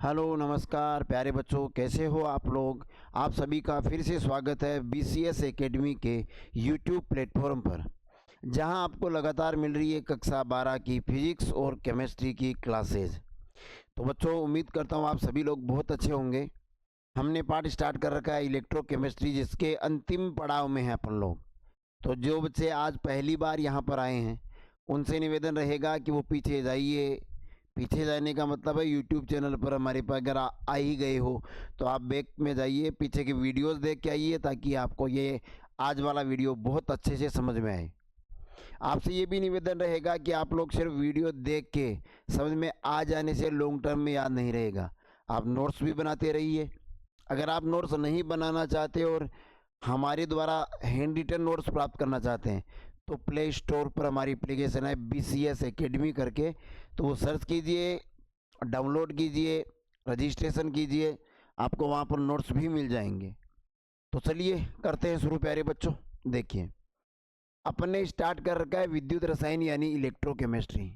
Hello नमस्कार प्यारे बच्चों, कैसे हो आप लोग। आप सभी का फिर से स्वागत है बीसीएस एकेडमी के यूट्यूब प्लेटफॉर्म पर, जहां आपको लगातार मिल रही है कक्षा 12 की फिजिक्स और केमिस्ट्री की क्लासेज। तो बच्चों, उम्मीद करता हूं आप सभी लोग बहुत अच्छे होंगे। हमने पाठ स्टार्ट कर रखा है इलेक्ट्रोकेमिस्ट्री, जिसके अंतिम पड़ाव में हैं अपन लोग। तो जो बच्चे आज पहली बार यहाँ पर आए हैं, उनसे निवेदन रहेगा कि वो पीछे जाइए। पीछे जाने का मतलब है यूट्यूब चैनल पर हमारे पास अगर आ ही गए हो तो आप बैक में जाइए, पीछे की वीडियोस देख के आइए, ताकि आपको ये आज वाला वीडियो बहुत अच्छे से समझ में आए। आपसे ये भी निवेदन रहेगा कि आप लोग सिर्फ वीडियो देख के समझ में आ जाने से लॉन्ग टर्म में याद नहीं रहेगा। आप नोट्स भी बनाते रहिए। अगर आप नोट्स नहीं बनाना चाहते और हमारे द्वारा हैंड रिटन नोट्स प्राप्त करना चाहते हैं, तो प्ले स्टोर पर हमारी एप्लीकेशन है बीसीएस एकेडमी करके, तो वो सर्च कीजिए, डाउनलोड कीजिए, रजिस्ट्रेशन कीजिए, आपको वहाँ पर नोट्स भी मिल जाएंगे। तो चलिए करते हैं शुरू प्यारे बच्चों। देखिए, अपन ने स्टार्ट कर रखा है विद्युत रसायन यानी इलेक्ट्रोकेमिस्ट्री।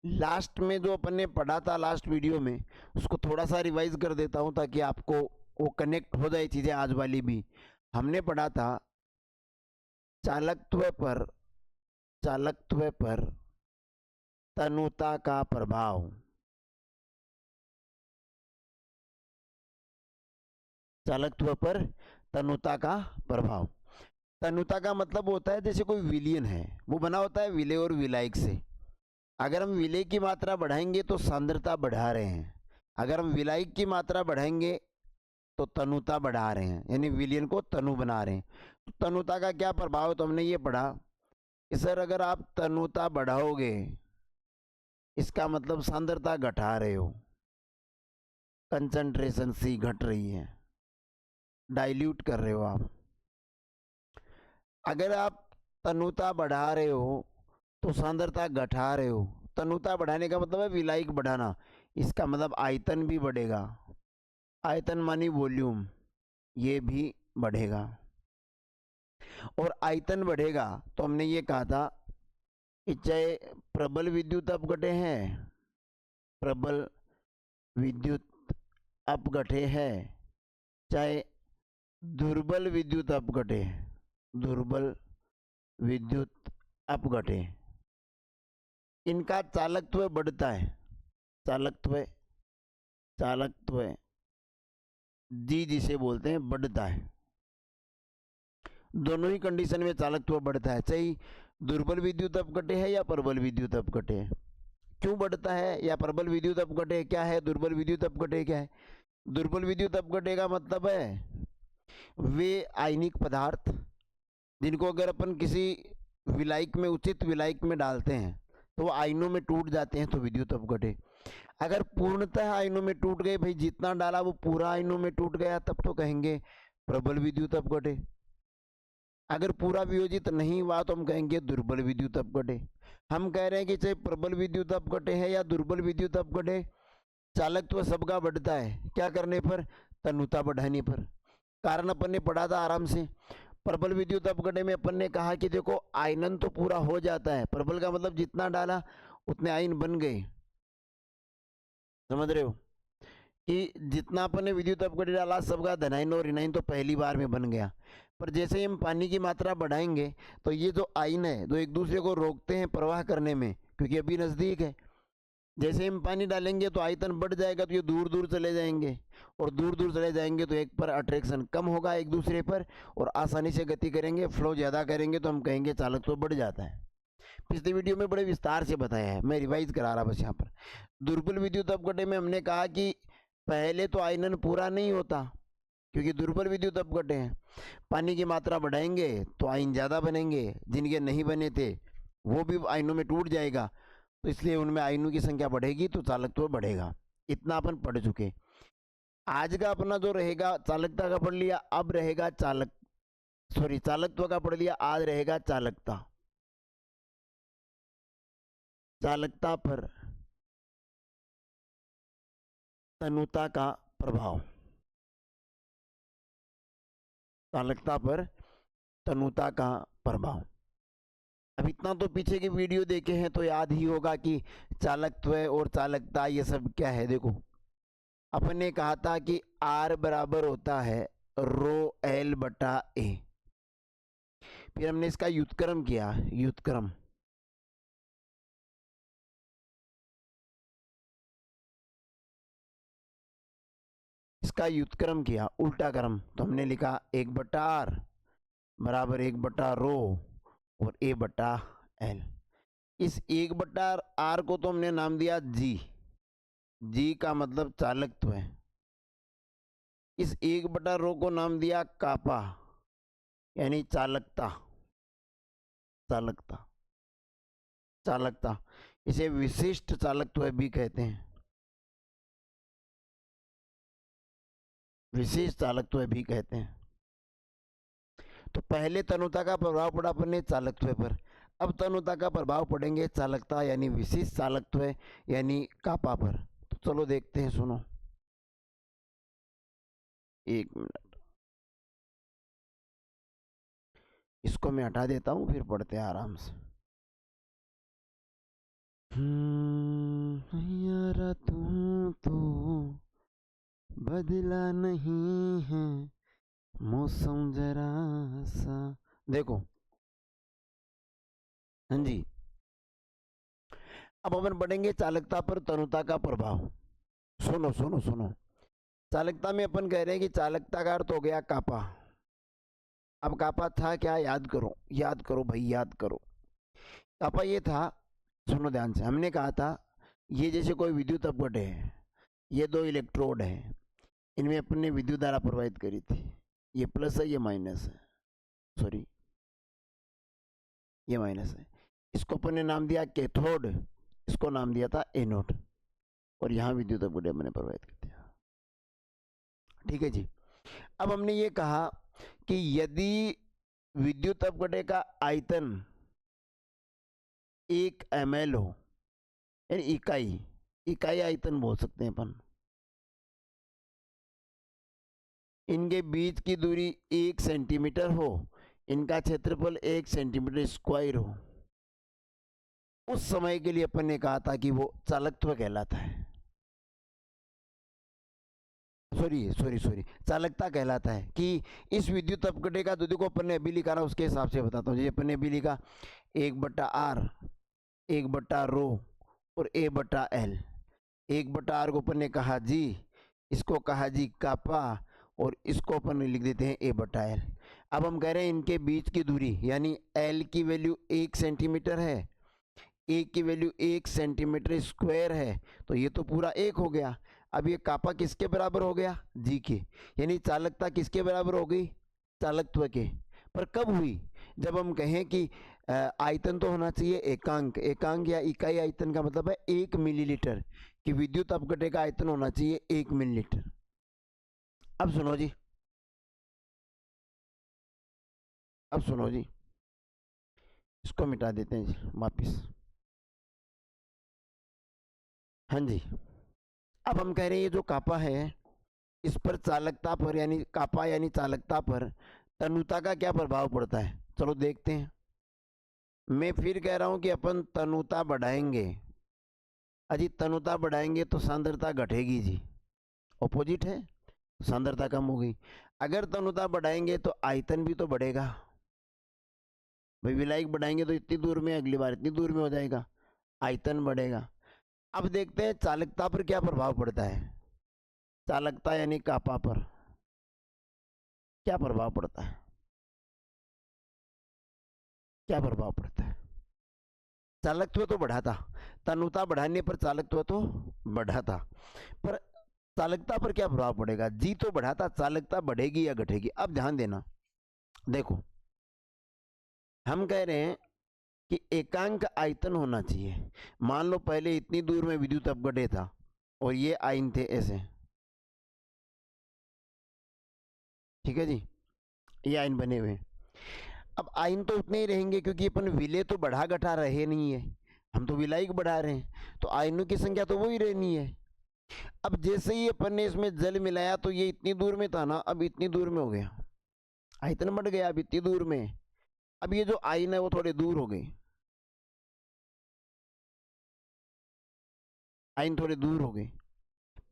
लास्ट में जो अपन ने पढ़ा था लास्ट वीडियो में, उसको थोड़ा सा रिवाइज कर देता हूँ ताकि आपको वो कनेक्ट हो जाए चीज़ें आज वाली भी। हमने पढ़ा था चालकत्व पर चालकत्व पर तनुता का प्रभाव। चालकत्व पर तनुता का प्रभाव। तनुता का मतलब होता है जैसे कोई विलयन है, वो बना होता है विलय और विलायक से। अगर हम विलय की मात्रा बढ़ाएंगे तो सांद्रता बढ़ा रहे हैं, अगर हम विलायक की मात्रा बढ़ाएंगे तो तनुता बढ़ा रहे हैं, यानी विलयन को तनु बना रहे हैं। तो तनुता का क्या प्रभाव है, तो हमने ये पढ़ा कि सर अगर आप तनुता बढ़ाओगे, इसका मतलब सांद्रता घटा रहे हो, कंसंट्रेशन सी घट रही है, डाइल्यूट कर रहे हो आप। अगर आप तनुता बढ़ा रहे हो तो सांद्रता घटा रहे हो। तनुता बढ़ाने का मतलब है विलायक बढ़ाना, इसका मतलब आयतन भी बढ़ेगा। आयतन मानी वॉल्यूम, ये भी बढ़ेगा। और आयतन बढ़ेगा तो हमने ये कहा था कि चाहे प्रबल विद्युत अपघटे हैं, प्रबल विद्युत अपघटे है, चाहे दुर्बल विद्युत अपघटे, दुर्बल विद्युत अपघटे, इनका चालकत्व बढ़ता है। चालकत्व चालकत्व जी जिसे बोलते हैं बढ़ता है। दोनों ही कंडीशन में चालकत्व बढ़ता है, चाहे दुर्बल विद्युत अपघटे है या प्रबल विद्युत अपघटे है। क्यों बढ़ता है, या प्रबल विद्युत अपघटे क्या है, दुर्बल विद्युत अपघटे क्या है। दुर्बल विद्युत अपघटे का मतलब है वे आयनिक पदार्थ जिनको अगर अपन किसी विलायक में, उचित विलायक में डालते हैं तो वो आयनों में टूट जाते हैं, तो विद्युत अपघटे। अगर पूर्णतः आयनों में टूट गए, भाई जितना डाला वो पूरा आयनों में टूट गया, तब तो कहेंगे प्रबल विद्युत अपघटे। अगर पूरा वियोजित नहीं हुआ तो हम कहेंगे दुर्बल विद्युत अपघटे। हम कह रहे हैं कि चाहे प्रबल विद्युत अपघटे है या दुर्बल विद्युत अपघटे, चालकत्व सबका बढ़ता है। क्या करने पर, तनुता बढ़ाने पर। कारण अपन ने पढ़ा था आराम से। प्रबल विद्युत अपघटे में अपन ने कहा कि देखो आयनन तो पूरा हो जाता है, प्रबल का मतलब जितना डाला उतने आयन बन गए, समझ रहे हो, कि जितना अपन ने विद्युत अपघटे डाला सबका धनायन और ऋणायन तो पहली बार में बन गया। पर जैसे ही हम पानी की मात्रा बढ़ाएंगे तो ये जो आयन है जो एक दूसरे को रोकते हैं प्रवाह करने में, क्योंकि अभी नज़दीक है, जैसे हम पानी डालेंगे तो आयतन बढ़ जाएगा, तो ये दूर दूर चले जाएंगे, और दूर दूर चले जाएंगे तो एक पर अट्रैक्शन कम होगा एक दूसरे पर, और आसानी से गति करेंगे, फ्लो ज़्यादा करेंगे, तो हम कहेंगे चालक तो बढ़ जाता है। पिछले वीडियो में बड़े विस्तार से बताया है, मैं रिवाइज करा रहा बस यहाँ पर। दुर्बल विद्युत अपघटे में हमने कहा कि पहले तो आयनन पूरा नहीं होता, क्योंकि दुर्बल विद्युत अपघटे हैं। पानी की मात्रा बढ़ाएंगे तो आयन ज़्यादा बनेंगे, जिनके नहीं बने थे वो भी आयनों में टूट जाएगा, तो इसलिए उनमें आयनों की संख्या बढ़ेगी तो चालकत्व बढ़ेगा। इतना अपन पढ़ चुके। आज का अपना जो रहेगा, चालकता का पढ़ लिया, अब रहेगा चालकत्व का पढ़ लिया, आज रहेगा चालकता। चालकता पर तनुता का प्रभाव। चालकता पर तनुता का प्रभाव। अब इतना तो पीछे की वीडियो देखे हैं तो याद ही होगा कि चालकत्व और चालकता ये सब क्या है। देखो अपन ने कहा था कि R बराबर होता है रो L बटा A। फिर हमने इसका व्युत्क्रम किया, व्युत्क्रम इसका व्युत्क्रम किया, उल्टा क्रम, तो हमने लिखा 1 बटा R बराबर 1 बटा रो और A बटा L। इस 1 बटा R को तो हमने नाम दिया G, G का मतलब चालकत्व है। इस 1 बटा रो को नाम दिया कापा यानी चालकता, चालकता, चालकता। इसे विशिष्ट चालकत्व भी कहते हैं, विशेष चालकत्व भी कहते हैं। तो पहले तनुता का प्रभाव पड़ा अपने चालकत्व पर, अब तनुता का प्रभाव पड़ेंगे चालकता यानी विशेष चालकत्व यानी कापा पर। तो चलो देखते हैं, सुनो, एक मिनट, इसको मैं हटा देता हूं, फिर पढ़ते हैं आराम से। यारा तू तो बदला नहीं है मौसम जरा सा। देखो, हाँ जी, अब अपन बढ़ेंगे चालकता पर तनुता का प्रभाव। सुनो सुनो सुनो, चालकता में अपन कह रहे हैं कि चालकता का अर्थ हो गया कापा। अब कापा था क्या, याद करो, याद करो भाई, याद करो। कापा ये था, सुनो ध्यान से, हमने कहा था ये जैसे कोई विद्युत अपघट है, ये दो इलेक्ट्रोड है, इनमें अपन ने विद्युत धारा प्रवाहित करी थी, ये प्लस है ये माइनस है, सॉरी ये माइनस है। इसको अपन ने नाम दिया कैथोड, इसको नाम दिया था एनोड, और यहाँ विद्युत अपघट मैंने प्रवाहित कर दिया। ठीक है जी। अब हमने ये कहा कि यदि विद्युत अपघटे का आयतन 1 ml हो, यानी इकाई, इकाई आयतन बोल सकते हैं अपन, इनके बीच की दूरी 1 सेंटीमीटर हो, इनका क्षेत्रफल 1 सेंटीमीटर स्क्वायर हो, उस समय के लिए अपन ने कहा था कि वो चालकत्व कहलाता है, सॉरी चालकता कहलाता है। कि इस विद्युत अपघटे का, देखो अपन ने अभी लिखा ना, उसके हिसाब से बताता हूँ। जैसे अपन ने अभी लिखा 1 बटा R, 1 बटा रो और A बटा L। 1 बटा R को अपन ने कहा जी, इसको कहा जी कापा, और इसको अपन लिख देते हैं A बटा L। अब हम कह रहे हैं इनके बीच की दूरी, यानी L की वैल्यू 1 सेंटीमीटर है, A की वैल्यू 1 सेंटीमीटर स्क्वायर है, तो ये तो पूरा 1 हो गया। अब ये कापा किसके बराबर हो गया, जी के, यानी चालकता किसके बराबर हो गई, चालकत्व के। पर कब हुई, जब हम कहें कि आयतन तो होना चाहिए एकांक, एकांक या इकाई आयतन का मतलब है 1 मिलीलीटर, कि विद्युत अपघटे का आयतन होना चाहिए 1 मिलीलीटर। अब सुनो जी, अब सुनो जी, इसको मिटा देते हैं जी वापिस। हाँ जी, अब हम कह रहे हैं ये जो कापा है, इस पर चालकता पर, यानी कापा यानी चालकता पर तनुता का क्या प्रभाव पड़ता है, चलो देखते हैं। मैं फिर कह रहा हूं कि अपन तनुता बढ़ाएंगे, अजी तनुता बढ़ाएंगे तो सांद्रता घटेगी जी, ऑपोजिट है, सांद्रता कम होगी। अगर तनुता बढ़ाएंगे तो आयतन भी तो बढ़ेगा भाई, विलायक बढ़ाएंगे तो इतनी दूर में, अगली बार इतनी दूर में हो जाएगा, आयतन बढ़ेगा। अब देखते हैं चालकता पर क्या प्रभाव पड़ता है, चालकता यानी कापा पर क्या प्रभाव पड़ता है, क्या प्रभाव पड़ता है। चालकत्व तो बढ़ा था, तनुता बढ़ाने पर चालकत्व तो बढ़ा था, पर चालकता पर क्या प्रभाव पड़ेगा, जी तो बढ़ा था, चालकता बढ़ेगी या घटेगी। अब ध्यान देना, देखो हम कह रहे हैं कि एकांक आयतन होना चाहिए। मान लो पहले इतनी दूर में विद्युत अपघटे था और ये आयन थे ऐसे, ठीक है जी, ये आयन बने हुए। अब आयन तो उतने ही रहेंगे क्योंकि अपन विलेय तो बढ़ा घटा रहे नहीं है, हम तो विलायक बढ़ा रहे हैं, तो आयनों की संख्या तो वही रहनी है। अब जैसे ही अपन ने इसमें जल मिलाया तो ये इतनी दूर में था ना, अब इतनी दूर में हो गया, आयतन बढ़ गया अब इतनी दूर में। अब ये जो आयन है वो थोड़े दूर हो गए, आयन थोड़े दूर हो गए।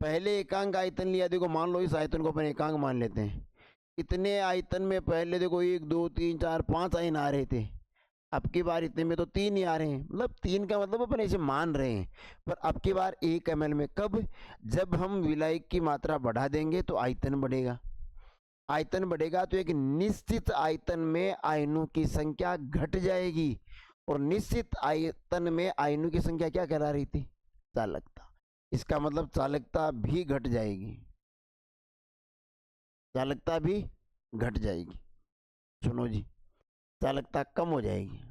पहले एकांक आयतन लिया, देखो मान लो इस आयतन को अपन एकांक मान लेते हैं। इतने आयतन में पहले देखो 1 2 3 4 5 आयन आ रहे थे, अब की बार इतने में तो 3 ही आ रहे हैं, मतलब 3 का मतलब अपन ऐसे मान रहे हैं। पर अब की बार 1 ml में कब, जब हम विलायक की मात्रा बढ़ा देंगे तो आयतन बढ़ेगा। आयतन बढ़ेगा तो एक निश्चित आयतन में आयनों की संख्या घट जाएगी, और निश्चित आयतन में आयनों की संख्या क्या कहला रही थी, चालकता। इसका मतलब चालकता भी घट जाएगी, चालकता भी घट जाएगी। सुनो जी, चालकता कम हो जाएगी।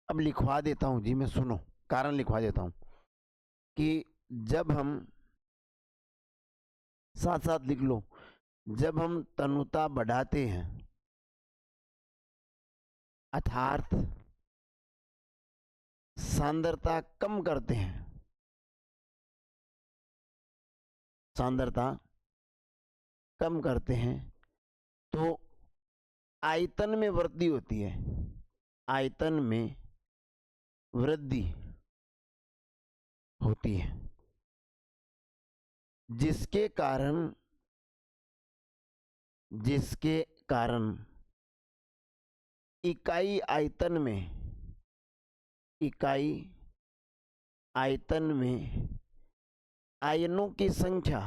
अब लिखवा देता हूं जी मैं, सुनो, कारण लिखवा देता हूं कि जब हम, साथ साथ लिख लो, जब हम तनुता बढ़ाते हैं अर्थात सांद्रता कम करते हैं, सांद्रता कम करते हैं तो आयतन में वृद्धि होती है, आयतन में वृद्धि होती है, जिसके कारण इकाई आयतन में आयनों की संख्या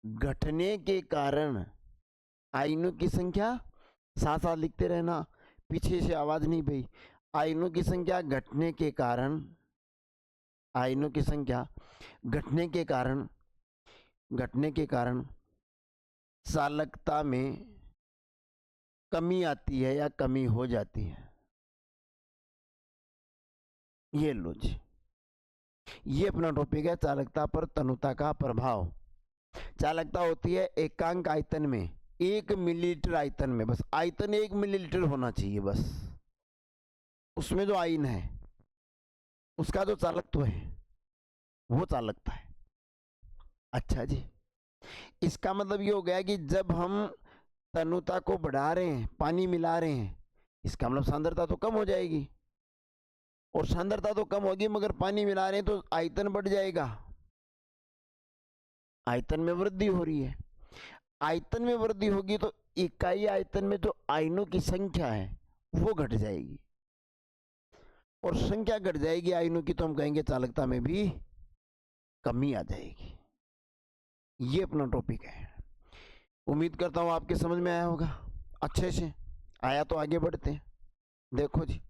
घटने के कारण, आयनों की संख्या, साथ साथ लिखते रहना, पीछे से आवाज नहीं भाई, आयनों की संख्या घटने के कारण, आयनों की संख्या घटने के कारण चालकता में कमी आती है या कमी हो जाती है। ये लो जी, ये अपना टॉपिक है चालकता पर तनुता का प्रभाव। चालकता होती है एकांक आयतन में, 1 मिलीलीटर आयतन में, बस आयतन 1 मिलीलीटर होना चाहिए, बस उसमें जो आयन है उसका जो चालकत्व है वो चालकता है। अच्छा जी, इसका मतलब ये हो गया कि जब हम तनुता को बढ़ा रहे हैं, पानी मिला रहे हैं, इसका मतलब सांद्रता तो कम हो जाएगी, और सांद्रता तो कम होगी मगर पानी मिला रहे हैं तो आयतन बढ़ जाएगा, आयतन में वृद्धि हो रही है। आयतन में वृद्धि होगी तो इकाई आयतन में जो आयनों की संख्या है वो घट जाएगी, और संख्या घट जाएगी आयनों की तो हम कहेंगे चालकता में भी कमी आ जाएगी। ये अपना टॉपिक है। उम्मीद करता हूं आपके समझ में आया होगा, अच्छे से आया तो आगे बढ़ते हैं। देखो जी,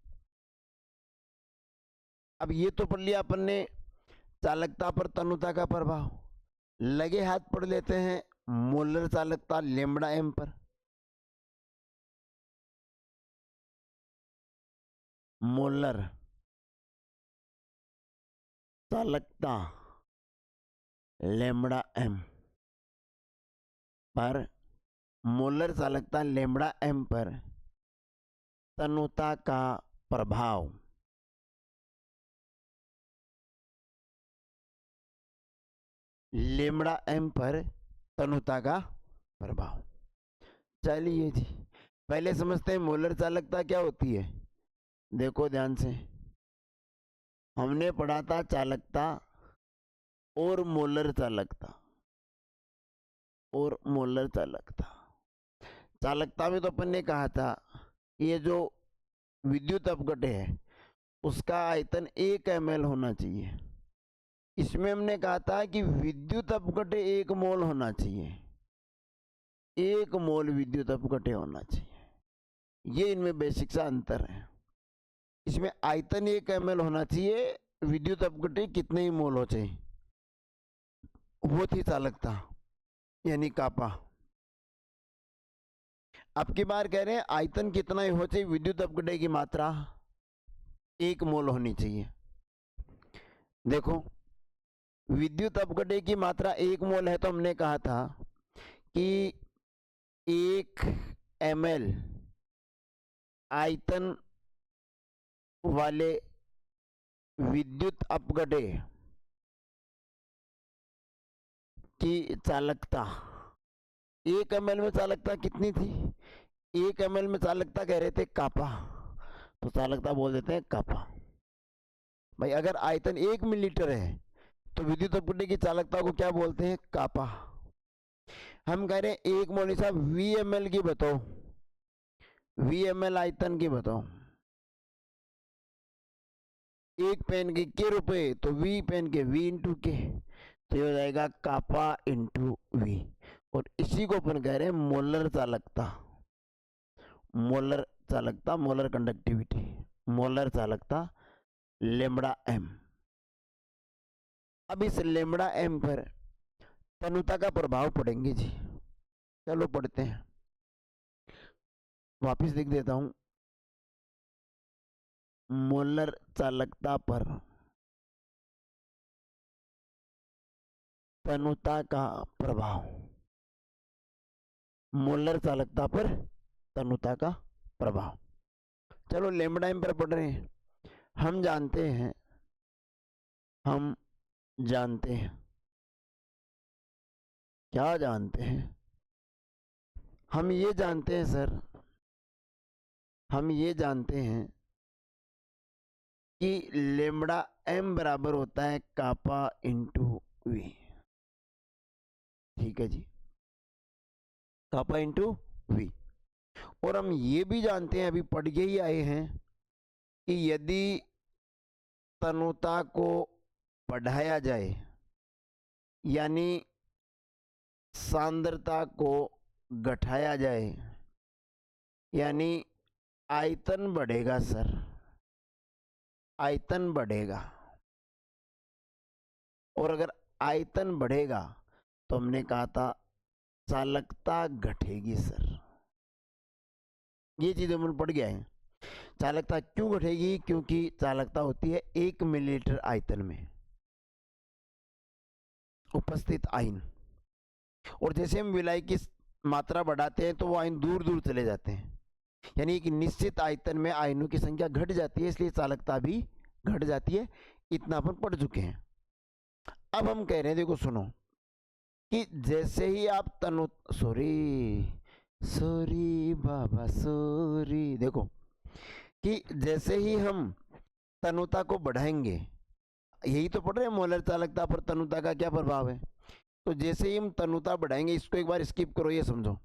अब ये तो पढ़ लिया अपन ने चालकता पर तनुता का प्रभाव। लगे हाथ पढ़ लेते हैं मोलर चालकता लैम्ब्डा एम पर। मोलर चालकता लैम्ब्डा एम पर, मोलर चालकता लैम्ब्डा एम पर तनुता का प्रभाव। लैम्ब्डा एम पर तनुता का प्रभाव। चलिए जी, पहले समझते हैं मोलर चालकता क्या होती है। देखो ध्यान से, हमने पढ़ा था चालकता और मोलर चालकता, और मोलर चालकता। चालकता में तो अपन ने कहा था ये जो विद्युत अपघट्य है उसका आयतन 1 ml होना चाहिए। इसमें हमने कहा था कि विद्युत अपघट्य 1 मोल होना चाहिए, 1 मोल विद्युत अपघट्य होना चाहिए। ये इनमें बेसिक सा अंतर है। इसमें आयतन 1 ml होना चाहिए, विद्युत अपघट्य कितने ही मोल हो चाहिए, वो थी चालकता यानी कापा। अब की बार कह रहे हैं आयतन कितना ही हो चाहिए, विद्युत अपघट्य की मात्रा 1 मोल होनी चाहिए। देखो विद्युत अपघट्य की मात्रा 1 मोल है तो हमने कहा था कि 1 ml आयतन वाले विद्युत अपघट्य की चालकता, 1 ml में चालकता कितनी थी, 1 ml में चालकता कह रहे थे कापा, तो चालकता बोल देते हैं कापा। भाई अगर आयतन 1 मिलीलीटर है तो विद्युत अपघटन की चालकता को क्या बोलते हैं? कापा। हम कह रहे हैं 1 मोल साहब VmL की बताओ, VmL आयतन की बताओ। एक पेन के रुपए तो V पेन के V इंटू के, तो ये हो जाएगा कापा इंटू V। और इसी को अपन कह रहे हैं मोलर चालकता, मोलर चालकता, मोलर कंडक्टिविटी, मोलर चालकता लेमड़ा एम। अब इस लेमड़ा एम पर तनुता का प्रभाव पड़ेंगे जी। चलो पढ़ते हैं, वापिस लिख देता हूं। मोलर चालकता पर तनुता का प्रभाव, मोलर चालकता पर तनुता का प्रभाव। चलो लेमड़ा एम पर पढ़ रहे हैं। हम जानते हैं, हम जानते हैं, क्या जानते हैं? हम ये जानते हैं सर, हम ये जानते हैं कि लेमड़ा एम बराबर होता है कापा इंटू वी। ठीक है जी, कापा इंटू वी। और हम ये भी जानते हैं, अभी पढ़ के ही आए हैं, कि यदि तनुता को बढ़ाया जाए, यानी सांद्रता को घटाया जाए, यानी आयतन बढ़ेगा सर, आयतन बढ़ेगा। और अगर आयतन बढ़ेगा तो हमने कहा था चालकता घटेगी सर। ये चीज हम पढ़ गया है। चालकता क्यों घटेगी? क्योंकि चालकता होती है 1 मिलीलीटर आयतन में उपस्थित आयन, और जैसे हम विलायक की मात्रा बढ़ाते हैं तो वो आयन दूर दूर चले जाते हैं, यानी एक निश्चित आयतन में आयनों की संख्या घट जाती है, इसलिए चालकता भी घट जाती है। इतना अपन पढ़ चुके हैं। अब हम कह रहे हैं, देखो सुनो, कि जैसे ही आप सॉरी बाबा सॉरी, देखो कि जैसे ही हम तनुता को बढ़ाएंगे, यही तो पढ़ रहे हैं मोलर चालकता पर तनुता का क्या प्रभाव है। तो जैसे ही हम तनुता बढ़ाएंगे, इसको एक बार स्किप करो, ये समझो,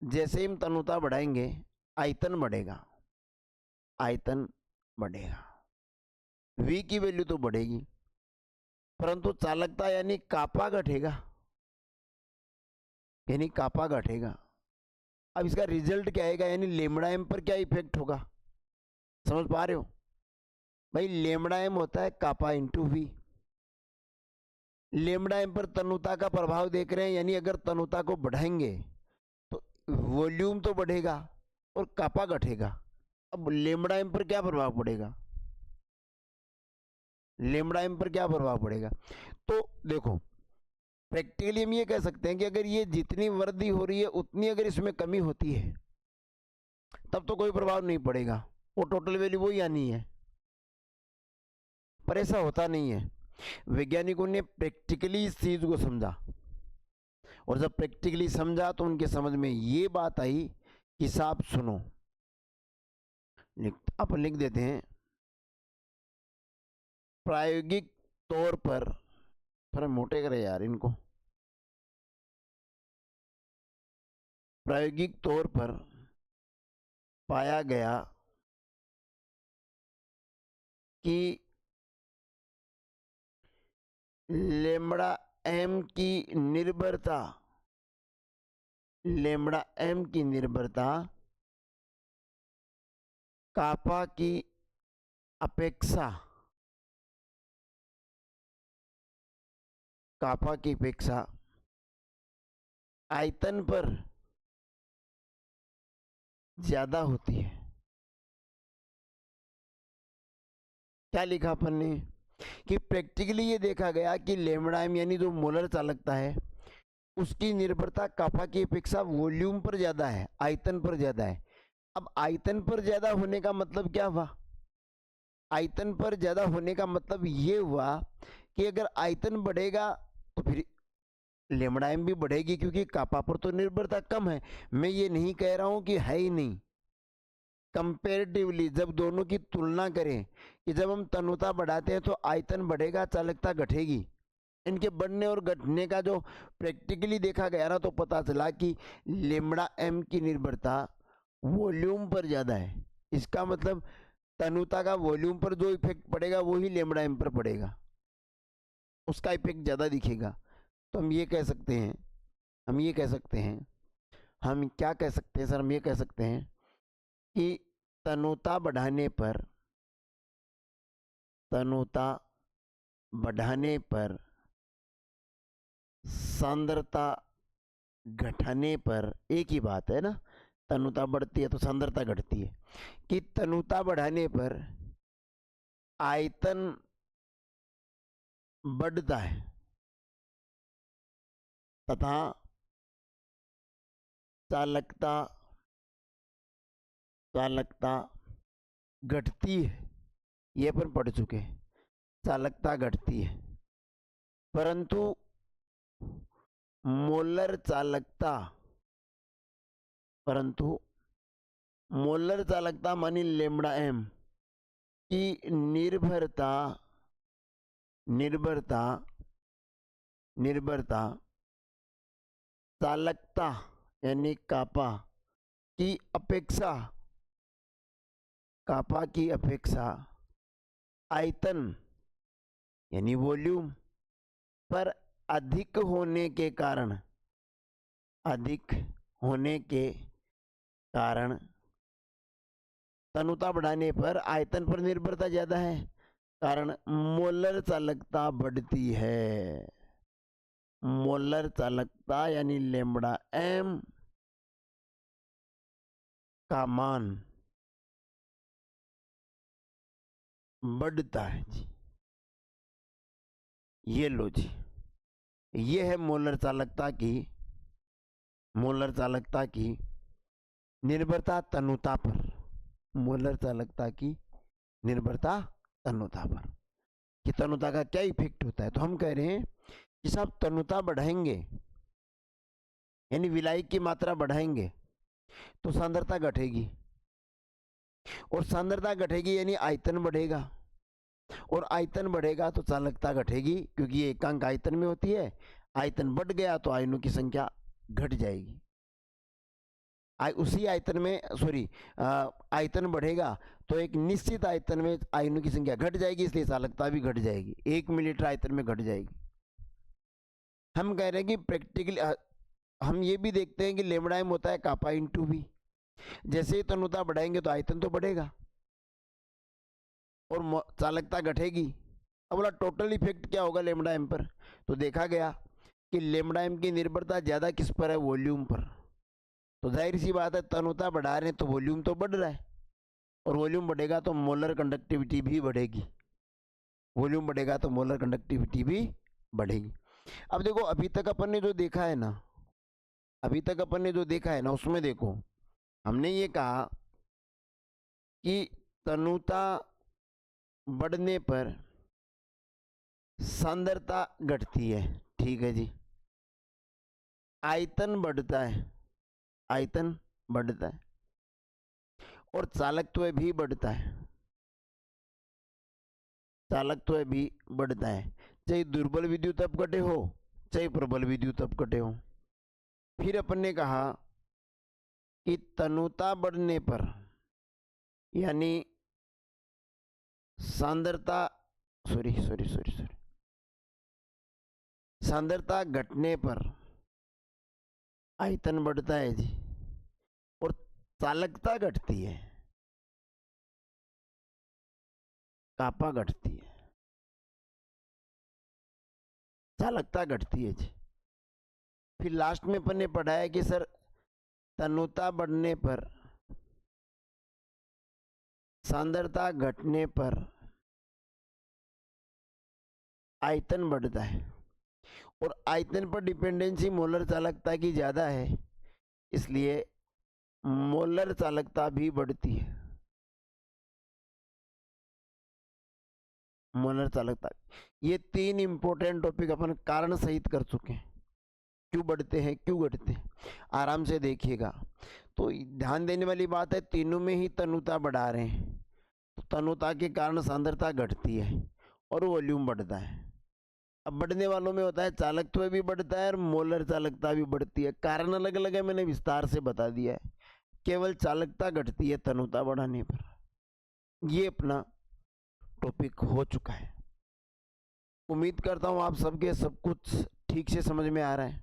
जैसे ही हम तनुता बढ़ाएंगे आयतन बढ़ेगा, आयतन बढ़ेगा, V की वैल्यू तो बढ़ेगी, परंतु चालकता यानी कापा घटेगा, यानी कापा घटेगा। अब इसका रिजल्ट क्या आएगा, यानी लेमड़ा एम पर क्या इफेक्ट होगा? समझ पा रहे हो भाई? लेमड़ा एम होता है kappa into we. Lambda M पर तनुता का प्रभाव देख रहे हैं, यानी अगर तनुता को बढ़ाएंगे तो वॉल्यूम तो बढ़ेगा और कापा घटेगा। अब लेमड़ा एम पर क्या प्रभाव पड़ेगा? लेमड़ा एम पर क्या प्रभाव पड़ेगा? तो देखो, प्रैक्टिकली हम ये कह सकते हैं कि अगर ये जितनी वृद्धि हो रही है उतनी अगर इसमें कमी होती है तब तो कोई प्रभाव नहीं पड़ेगा, वो टोटल वैल्यू वही आनी है। पर ऐसा होता नहीं है। वैज्ञानिकों ने प्रैक्टिकली इस चीज को समझा, और जब प्रैक्टिकली समझा तो उनके समझ में ये बात आई कि साहब सुनो, अपन लिख देते हैं प्रायोगिक तौर पर, थोड़ा मोटे करें यार इनको, प्रायोगिक तौर पर पाया गया कि लेमड़ा एम की निर्भरता, लेमड़ा एम की निर्भरता कापा की अपेक्षा, कापा की अपेक्षा आयतन पर ज्यादा होती है। क्या लिखा अपन ने कि प्रैक्टिकली ये देखा गया कि लेमड़ा एम यानी जो मोलर चालकता है उसकी निर्भरता कापा की अपेक्षा वॉल्यूम पर ज्यादा है, आयतन पर ज्यादा है। अब आयतन पर ज्यादा होने का मतलब क्या हुआ? आयतन पर ज्यादा होने का मतलब ये हुआ कि अगर आयतन बढ़ेगा तो फिर लेमड़ा एम भी बढ़ेगी, क्योंकि कापा पर तो निर्भरता कम है। मैं ये नहीं कह रहा हूं कि है ही नहीं, कंपेरेटिवली जब दोनों की तुलना करें कि जब हम तन्यता बढ़ाते हैं तो आयतन बढ़ेगा, चालकता घटेगी। इनके बढ़ने और घटने का जो प्रैक्टिकली देखा गया ना, तो पता चला कि लेमड़ा एम की निर्भरता वॉल्यूम पर ज़्यादा है। इसका मतलब तन्यता का वॉल्यूम पर जो इफेक्ट पड़ेगा वही लेमड़ा एम पर पड़ेगा, उसका इफेक्ट ज़्यादा दिखेगा। तो हम ये कह सकते हैं, हम क्या कह सकते हैं सर, हम ये कह सकते हैं कि तन्यता बढ़ाने पर सांद्रता घटने पर एक ही बात है ना, तन्यता बढ़ती है तो सांद्रता घटती है, कि तन्यता बढ़ाने पर आयतन बढ़ता है तथा चालकता घटती है। ये अपन पढ़ चुके हैं, चालकता घटती है, परंतु मोलर चालकता मानी लेमड़ा एम की निर्भरता चालकता यानी कापा की अपेक्षा आयतन यानी वॉल्यूम पर अधिक होने के कारण तन्यता बढ़ाने पर आयतन पर निर्भरता ज्यादा है, कारण मोलर चालकता बढ़ती है। मोलर चालकता यानी लेमड़ा एम का मान बढ़ता है जी। ये लो जी, ये है मोलर चालकता की निर्भरता तन्यता पर। मोलर चालकता की निर्भरता तन्यता पर, कि तन्यता का क्या इफेक्ट होता है। तो हम कह रहे हैं कि साहब तन्यता बढ़ाएंगे यानी विलायक की मात्रा बढ़ाएंगे तो सांद्रता घटेगी, और सांद्रता घटेगी यानी आयतन बढ़ेगा, और आयतन बढ़ेगा तो चालकता घटेगी, क्योंकि ये एकांक आयतन में होती है। आयतन बढ़ गया तो आयनों की संख्या घट जाएगी। उसी आयतन में आयतन बढ़ेगा तो एक निश्चित आयतन में आयनों की संख्या घट जाएगी, इसलिए चालकता भी घट जाएगी, 1 मिलीलीटर आयतन में घट जाएगी। हम कह रहे हैं कि प्रैक्टिकली हम ये भी देखते हैं कि लेमड़ा एम होता है कापा इंटू भी। जैसे ही तन्यता बढ़ाएंगे तो आयतन तो बढ़ेगा और चालकता घटेगी। अब बोला टोटल इफेक्ट क्या होगा लेमड़ा एम पर, तो देखा गया कि लेमड़ा एम की निर्भरता ज़्यादा किस पर है, वॉल्यूम पर। तो जाहिर सी बात है तन्यता बढ़ा रहे हैं तो वॉल्यूम तो बढ़ रहा है, और वॉल्यूम बढ़ेगा तो मोलर कंडक्टिविटी भी बढ़ेगी। वॉल्यूम बढ़ेगा तो मोलर कंडक्टिविटी भी बढ़ेगी। अब देखो अभी तक अपन ने जो देखा है ना, उसमें देखो हमने ये कहा कि तन्यता बढ़ने पर सांद्रता घटती है, ठीक है जी। आयतन बढ़ता है और चालकत्व भी बढ़ता है, चाहे दुर्बल विद्युत अपघटे हो चाहे प्रबल विद्युत अपघटे हो। फिर अपन ने कहा कि तन्यता बढ़ने पर यानी सांद्रता घटने पर आयतन बढ़ता है जी, और चालकता घटती है, कापा घटती है, चालकता घटती है जी। फिर लास्ट में अपन ने पढ़ा है कि सर तन्यता बढ़ने पर सांद्रता घटने पर आयतन बढ़ता है, और आयतन पर डिपेंडेंसी मोलर चालकता की ज्यादा है, इसलिए मोलर चालकता भी बढ़ती है। मोलर चालकता, ये 3 इंपॉर्टेंट टॉपिक अपन कारण सहित कर चुके हैं। क्यों बढ़ते हैं, क्यों घटते हैं, आराम से देखिएगा। तो ध्यान देने वाली बात है, तीनों में ही तनुता बढ़ा रहे हैं। तो तनुता के कारण सांद्रता घटती है और वॉल्यूम बढ़ता है। अब बढ़ने वालों में होता है चालकत्व भी बढ़ता है और मोलर चालकता भी बढ़ती है। कारण अलग अलग है, मैंने विस्तार से बता दिया है। केवल चालकता घटती है तनुता बढ़ाने पर। ये अपना टॉपिक हो चुका है। उम्मीद करता हूँ आप सबके सब कुछ ठीक से समझ में आ रहा है,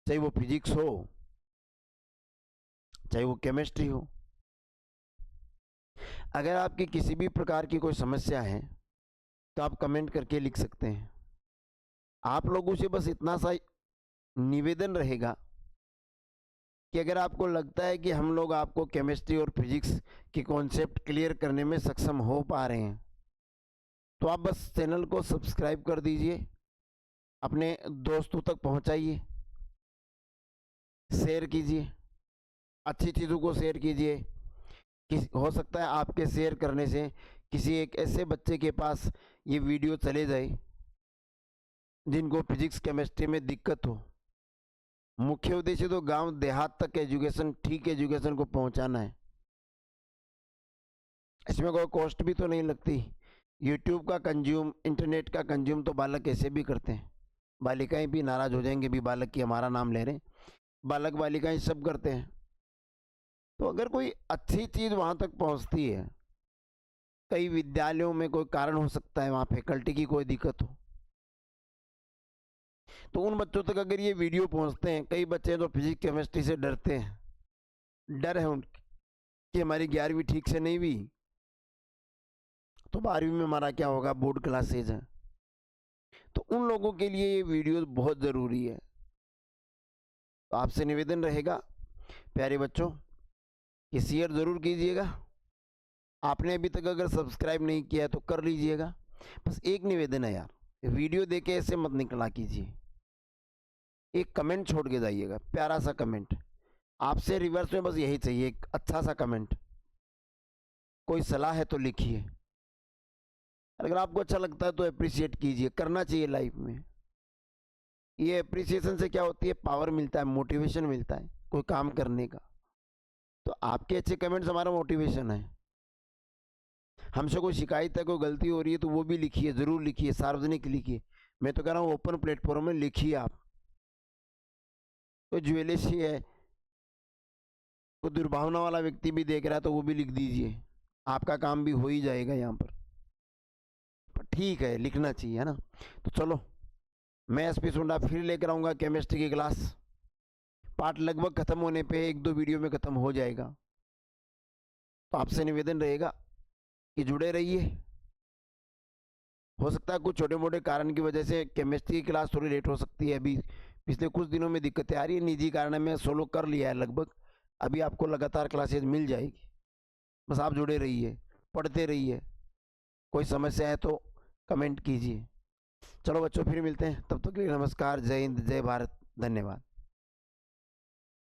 चाहे वो फिजिक्स हो, चाहे वो केमिस्ट्री हो। अगर आपकी किसी भी प्रकार की कोई समस्या है तो आप कमेंट करके लिख सकते हैं। आप लोगों से बस इतना सा निवेदन रहेगा कि अगर आपको लगता है कि हम लोग आपको केमिस्ट्री और फिजिक्स के कॉन्सेप्ट क्लियर करने में सक्षम हो पा रहे हैं, तो आप बस चैनल को सब्सक्राइब कर दीजिए, अपने दोस्तों तक पहुंचाइए, शेयर कीजिए, अच्छी चीज़ों को शेयर कीजिए। हो सकता है आपके शेयर करने से किसी एक ऐसे बच्चे के पास ये वीडियो चले जाए जिनको फिजिक्स केमिस्ट्री में दिक्कत हो। मुख्य उद्देश्य तो गांव देहात तक एजुकेशन, ठीक एजुकेशन को पहुंचाना है। इसमें कोई कॉस्ट भी तो नहीं लगती। यूट्यूब का कंज्यूम, इंटरनेट का कंज्यूम तो बालक ऐसे भी करते हैं। बालिकाएं भी नाराज हो जाएंगे भी बालक की हमारा नाम ले रहे हैं, बालक बालिकाएं सब करते हैं। तो अगर कोई अच्छी चीज़ वहाँ तक पहुँचती है, कई विद्यालयों में कोई कारण हो सकता है, वहाँ फैकल्टी की कोई दिक्कत हो, तो उन बच्चों तक अगर ये वीडियो पहुँचते हैं, कई बच्चे तो फिजिक्स केमिस्ट्री से डरते हैं, डर है उनकी कि हमारी 11वीं ठीक से नहीं हुई तो 12वीं में हमारा क्या होगा, बोर्ड क्लासेज है। तो उन लोगों के लिए ये वीडियो बहुत ज़रूरी है। तो आपसे निवेदन रहेगा प्यारे बच्चों कि शेयर ज़रूर कीजिएगा। आपने अभी तक अगर सब्सक्राइब नहीं किया तो कर लीजिएगा। बस एक निवेदन है यार, वीडियो देके ऐसे मत निकला कीजिए, एक कमेंट छोड़ के जाइएगा, प्यारा सा कमेंट। आपसे रिवर्स में बस यही चाहिए, एक अच्छा सा कमेंट। कोई सलाह है तो लिखिए, अगर आपको अच्छा लगता है तो अप्रिशिएट कीजिए, करना चाहिए लाइफ में। ये अप्रिसिएशन से क्या होती है, पावर मिलता है, मोटिवेशन मिलता है कोई काम करने का। तो आपके अच्छे कमेंट्स हमारा मोटिवेशन है। हमसे कोई शिकायत है, कोई गलती हो रही है तो वो भी लिखिए, ज़रूर लिखिए, सार्वजनिक लिखिए। मैं तो कह रहा हूँ ओपन प्लेटफॉर्म में लिखिए आप। कोई ज्वेलसी है, कोई दुर्भावना वाला व्यक्ति भी देख रहा है तो वो भी लिख दीजिए, आपका काम भी हो ही जाएगा यहाँ पर ठीक है, लिखना चाहिए, है ना। तो चलो, मैं एसपी सुंडा फिर लेकर आऊँगा केमिस्ट्री की क्लास। पार्ट लगभग ख़त्म होने पे 1-2 वीडियो में ख़त्म हो जाएगा। तो आपसे निवेदन रहेगा कि जुड़े रहिए। हो सकता है कुछ छोटे मोटे कारण की वजह से केमिस्ट्री की क्लास थोड़ी लेट हो सकती है। अभी पिछले कुछ दिनों में दिक्कतें आ रही है, निजी कारण में सोलो कर लिया है लगभग। अभी आपको लगातार क्लासेज मिल जाएगी, बस आप जुड़े रहिए, पढ़ते रहिए। कोई समस्या है तो कमेंट कीजिए। चलो बच्चों, फिर मिलते हैं, तब तक के लिए नमस्कार, जय हिंद, जय भारत, धन्यवाद।